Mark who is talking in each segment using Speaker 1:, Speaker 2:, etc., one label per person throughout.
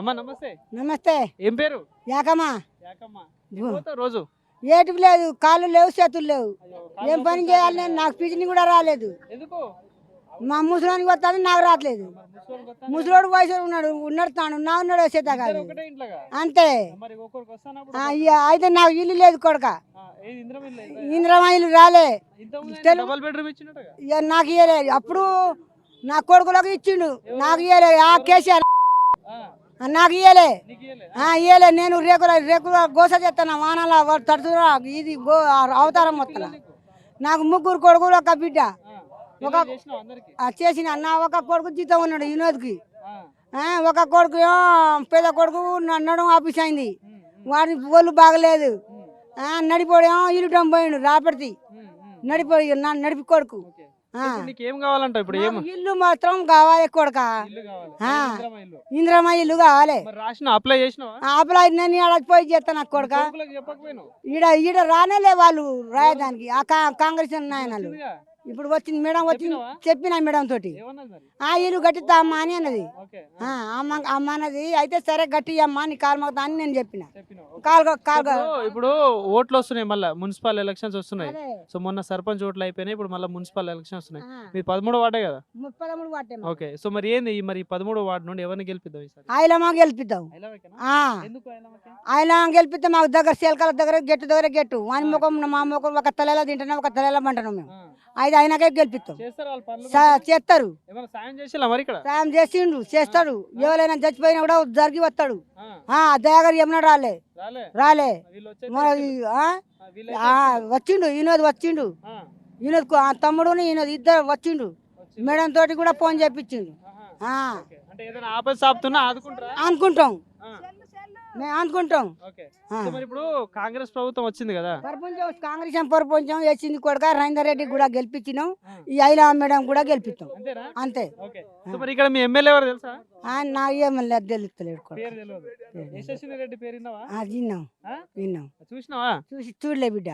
Speaker 1: అమ్మా నమస్తే.
Speaker 2: నమస్తే.
Speaker 1: ఏం పేరు?
Speaker 2: యాకమ్మా.
Speaker 1: యాకమ్మ. ఎటు పోతావు రోజు?
Speaker 2: ఏటి లేదు, కాళ్ళు లేవు, చేతులు లేవు.
Speaker 1: అయ్యో,
Speaker 2: ఏం పని చేయాలి నేను? నాకు పిచ్చిని కూడా రాలేదు.
Speaker 1: ఎందుకు?
Speaker 2: మా ముసలానికి వస్తాను, నాకు రావట్లేదు.
Speaker 1: ముసలోడికి వస్తాను.
Speaker 2: ముసలోడు వయసు ఉన్నాడు తాను, నా ఉన్నాడు చేత కాదు.
Speaker 1: ఒకటే ఇంట్లోగా?
Speaker 2: అంతే.
Speaker 1: మరి ఒక్కొక్కరికి వస్తానప్పుడు
Speaker 2: అయితే నాకు ఇల్లు లేదు కొడక.
Speaker 1: ఏది ఇంద్రం ఇల్లు?
Speaker 2: ఇంద్రమా ఇల్లు రాలే.
Speaker 1: ఇంతకుముందు డబుల్ బెడ్రూమ్ ఇచ్చినట్టుగా?
Speaker 2: ఇక నాకు ఇయ్యలేదు. అప్పుడు నా కొడుకులకు ఇచ్చిండు, నాకు ఇయ్యలేదు. ఆ కేసీఆర్ నాకు ఇయ్యలే.
Speaker 1: నీకు ఇయ్యలే?
Speaker 2: ఇయ్యలే. నేను రేకుల గోస చేస్తాను, వానలా తడుతున్నా. ఇది అవతారం మొత్తం. నాకు ముగ్గురు కొడుకులు, ఒక బిడ్డ.
Speaker 1: పెళ్లి చేసినావా అందరికి?
Speaker 2: చేసిన నా ఒక కొడుకు జీతం ఉన్నాడు వినోద్కి. ఒక కొడుకు పెద్ద కొడుకు నడడం ఆఫీస్ అయింది, వాడి ఒళ్ళు బాగలేదు. నడిపోయాం ఇల్లుటం పోయిండు రాపడితే. నడిపోయి నడిపి కొడుకు.
Speaker 1: నీకు ఏం కావాలంట ఇప్పుడు? ఏం
Speaker 2: ఇల్లు మాత్రం కావాలి కొడుక.
Speaker 1: ఇల్లు కావాలి?
Speaker 2: ఇంద్రమ్మ ఇల్లు కావాలి.
Speaker 1: మరి రాసిన అప్లై చేసినావా?
Speaker 2: అప్లై నేను పోయి చేస్తాను నాకు కొడుక.
Speaker 1: కొడుకులకు చెప్పకపోయినావు?
Speaker 2: ఈడ రానేలే వాళ్ళు రాయడానికి. ఆ కాంగ్రెస్ నాయనలు ఇప్పుడు వచ్చింది మేడం, వచ్చింది చెప్పిన మేడం తోటి
Speaker 1: ఏమన్నది మరి?
Speaker 2: ఆ ఇల్లు గట్టిద్దా అమ్మ అని అన్నది.
Speaker 1: ఓకే.
Speaker 2: అమ్మ అన్నది. అయితే సరే గట్టి అమ్మ నీ కాలు మొత్తం అని నేను చెప్పిన.
Speaker 1: చెప్పినావు?
Speaker 2: కాలు
Speaker 1: ఇప్పుడు ఓట్లు వస్తున్నాయి, మళ్ళీ మున్సిపల్ ఎలక్షన్స్ వస్తున్నాయి. సో మొన్న సర్పంచ్ ఓట్లు అయిపోయినాయి, ఇప్పుడు మళ్ళీ మున్సిపల్ ఎలక్షన్స్ వస్తున్నాయి. మీరు 13 వార్డే కదా?
Speaker 2: 33 వాటే.
Speaker 1: ఓకే. సో మరి ఏంది మరి 13 వార్డు నుండి ఎవరిని గెలిపిద్దాం ఈసారి?
Speaker 2: ఆయలమ్మ గెలిపిద్దాం.
Speaker 1: ఎందుకు ఐలమ్మకి?
Speaker 2: ఆయలమ్మ గెలిపిద్దాం. మాకు దగ్గర శీలకాల దగ్గర గెట్టు వాని ముఖం మా ముఖం ఒక తలలా తింటున్నాం, ఒక తలలా మంటున్నాం మేము. అయితే ఆయనకే గెలిపిస్తాం.
Speaker 1: చేస్తారు వాళ్ళు పనులు?
Speaker 2: చేస్తారు.
Speaker 1: ఏమైనా సాయం చేసిలా మరి ఇక్కడ?
Speaker 2: సాయం చేసిండు, చేస్తాడు. ఎవరైనా చచ్చిపోయినా కూడా జరిగి వస్తాడు. దయాగారు ఏమన్నా రాలే రాలే వచ్చిండు. ఈయనది వచ్చిండు, ఈయనది తమ్ముడుని ఈయనది ఇద్దరు వచ్చిండు. మేడం తోటి కూడా ఫోన్ చేపించిండు.
Speaker 1: అంటే ఏదైనా ఆపద సాపుతున్నా
Speaker 2: అనుకుంటాం మేము అనుకుంటాం.
Speaker 1: మరి ఇప్పుడు కాంగ్రెస్ ప్రభుత్వం వచ్చింది కదా?
Speaker 2: కాంగ్రెస్ ప్రపంచం వేసింది కొడుక. రవీందర్ రెడ్డి కూడా గెలిపించినాం, ఈ ఐలా మేడం కూడా గెలిపిస్తాం. అంతే.
Speaker 1: మరి ఇక్కడ మీ ఎమ్మెల్యే ఎవరు తెలుసా?
Speaker 2: నా ఏమన్నా తెలుస్తలేడు. విన్నాం.
Speaker 1: చూసినావా?
Speaker 2: చూడలే బిడ్డ.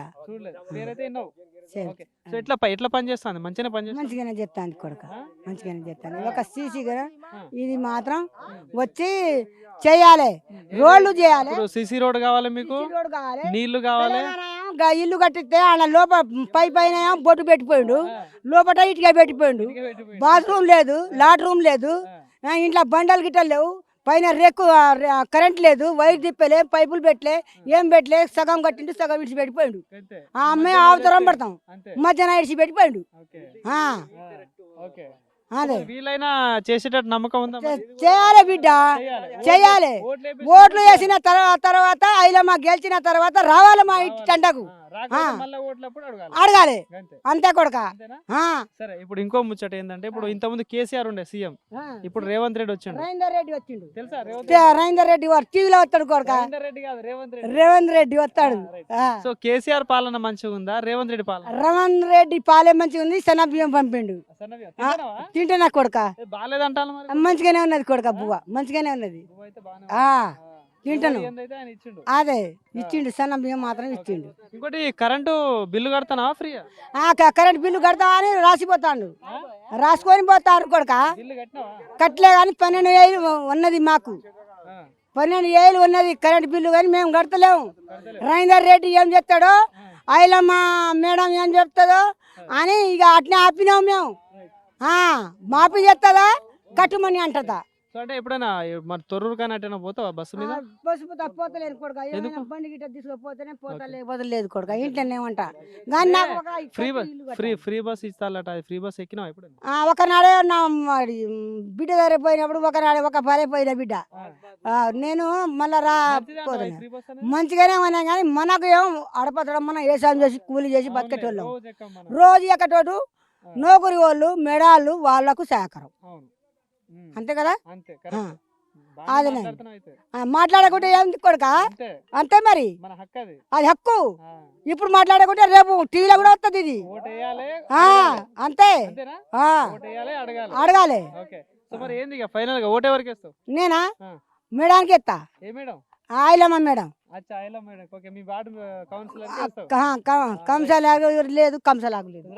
Speaker 1: ఎట్లా పని చేస్తాను?
Speaker 2: మంచిగానే చెప్తాను కొడుక, మంచిగానే చెప్తాను. ఒక సీసీ కదా ఇది మాత్రం వచ్చి చేయాలి, రోడ్లు చేయాలి.
Speaker 1: సీసీ రోడ్ కావాలి మీకు, నీళ్లు కావాలి.
Speaker 2: ఇల్లు కట్టిస్తే ఆడ లోపల పైన బొట్టు పెట్టిపోయిండు, లోపల ఇటుక పెట్టిపోయిండు. బాత్రూమ్ లేదు, లాట్రూమ్ లేదు, ఇంట్లో బండలు గిట్టలు లేవు, పైన రేకు కరెంట్ లేదు, వైర్ తిప్పలే, పైపులు పెట్టలే, ఏం పెట్టలే. సగం కట్టిండు, సగం ఇడిచి పెట్టిపోయిండు. ఆ అమ్మాయి అవతరం పడతాం, మధ్యాహ్నం ఇడిచి పెట్టిపోయిండు. అదే
Speaker 1: వీలైనా చేసేటట్టు నమ్మకం ఉందా?
Speaker 2: చేయాలి బిడ్డ, చేయాలి. ఓట్లు వేసిన తర్వాత ఐలమ్మ గెలిచిన తర్వాత రావాలి మా ఇంటి టండకు, అడగాలి. అంతే కొడక.
Speaker 1: సరే, ఇప్పుడు ఇంకో ముచ్చట ఏంటంటే, ఇప్పుడు ఇంతకుముందు కేసీఆర్ ఉండే సీఎం, ఇప్పుడు రేవంత్ రెడ్డి వచ్చిండు.
Speaker 2: రవీందర్ రెడ్డి వచ్చిండు
Speaker 1: తెలుసా?
Speaker 2: రవీందర్ రెడ్డి టీవీలో వస్తాడు కొడక. రేవంత్ రెడ్డి వస్తాడు.
Speaker 1: సో కేసీఆర్ పాలన మంచిగా ఉందా, రేవంత్ రెడ్డి పాలన?
Speaker 2: రేవంత్ రెడ్డి పాలన మంచిగా ఉంది. సన్నబియ్యం పంపిండు, తింటున్నా కొడక.
Speaker 1: బాగాలేదంటా?
Speaker 2: మంచిగానే ఉన్నది కొడక, బువ్వ మంచిగానే ఉన్నది. తింటాను. అదే ఇచ్చిండు, సన్న బియ్యం మాత్రం ఇచ్చిండు.
Speaker 1: ఇంకోటి కరెంటు బిల్లు కడతానా ఫ్రీ?
Speaker 2: కరెంట్ బిల్లు కడతా అని రాసిపోతాడు, రాసుకొని పోతాడు కొడక. కట్టలే కానీ 12,000 ఉన్నది మాకు, 12,000 ఉన్నది కరెంట్ బిల్లు. కానీ మేము కడతలేము. రవీందర్ రెడ్డి ఏం చెప్తాడో, ఐలమ్మ మేడం ఏం చెప్తాడో అని ఇక అట్నే ఆపినాం మేము. మాపి చెప్తుందా కట్టుమని అంటదా.
Speaker 1: అంటే ఎప్పుడైనా మరి తొర్రూరు కానీ అటైనా పోతావా బస్సు మీద?
Speaker 2: బస్సు పోతలేదు కొడుక. బండి గిట్ట తీసుకుపోతేనే పోతా, లేకపోతే లేదు కొడుక. ఇంట్లోనే ఉంటా. కానీ నాకు
Speaker 1: ఫ్రీ బస్ ఇస్తాలట, ఫ్రీ బస్ ఎక్కినావా ఎప్పుడు?
Speaker 2: ఒకనాడే నా బిడ్డ దగ్గర పోయినప్పుడు ఒకనాడే ఒక పదే పోయిన బిడ్డ. నేను మళ్ళా మంచిగానే ఉన్నా. కానీ మనకు ఏం అడపతడం, మనం వ్యవసాయం చేసి కూలి చేసి బతికేటోళ్ళం. రోజు ఎక్కటోడు నౌకరి వాళ్ళు మెడాళ్ళు వాళ్ళకు సహకారం, అంతే కదా. అదే మాట్లాడకుంటే ఏం కొడుక, అంతే మరి. అది హక్కు. ఇప్పుడు మాట్లాడకుంటే రేపు టీవీలో కూడా వస్తుంది ఇది. అంతే, అడగాలి. నేనా మేడానికి ఎత్తా, ఐలమ్మ మేడం. కంసాలాగు లేదు, కంసాలాగు లేదు.